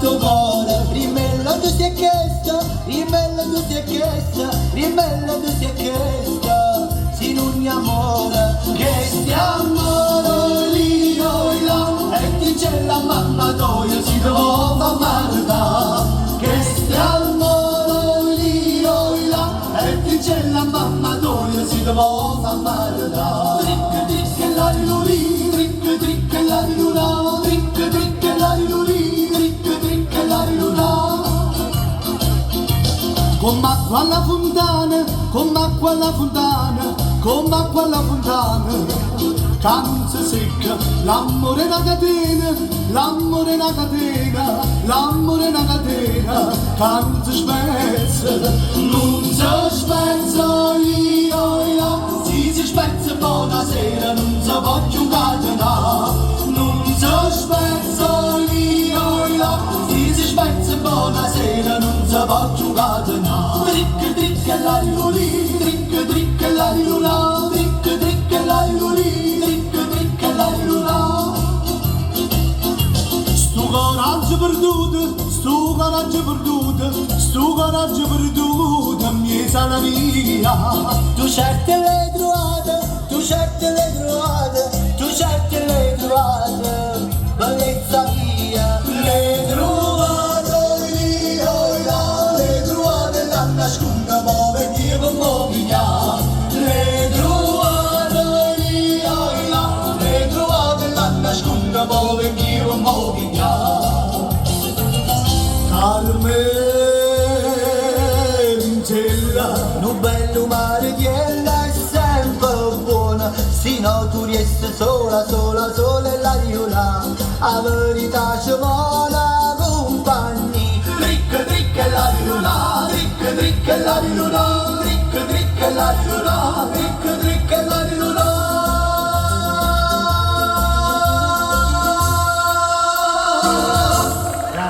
tuo cuore, rimello tu si è chiesto, rimello tu si è chiesto, rimello tu si è chiesto, sin un amore, che stiamo lì, noi là, e dice la mamma tua, si trova marda, che stiamo lì, noi là, e dice la mamma tua, si trova marda, tric tric la luli, tric tric la luna, tric tric la luli, tric tric la luna. Come acqua alla fontana, come acqua alla fontana, come acqua alla fontana, che non si secca, l'amore è una catena, l'amore è una catena, l'amore è una catena, che non si spezza, non si spezza, io, si spezza buonasera, non si può più catenare, non si spezza, io, si spezza buonasera, non si può più catenare, tric tric la luli, tric tric la luna, tric tric la luli, tric tric la luna. Sto coraggio perduto, sto coraggio perduto, sto coraggio perduto, mi sana via. Tu certe le trovate, tu certe le trovate, tu certe le trovate, bellezza mia. Le trovate io là, le trovate là nasconda, muove chi può muovere. Le trovate io là, le trovate là nasconda, muove chi può muovere. Carmentella, un bello mare di ella è sempre buona, se no tu riesci sola, sola, sola e la viola, a verità ci vuole compagni. Tric tric la viola, tric tric la viola, tric tric la viola, tric tric la viola.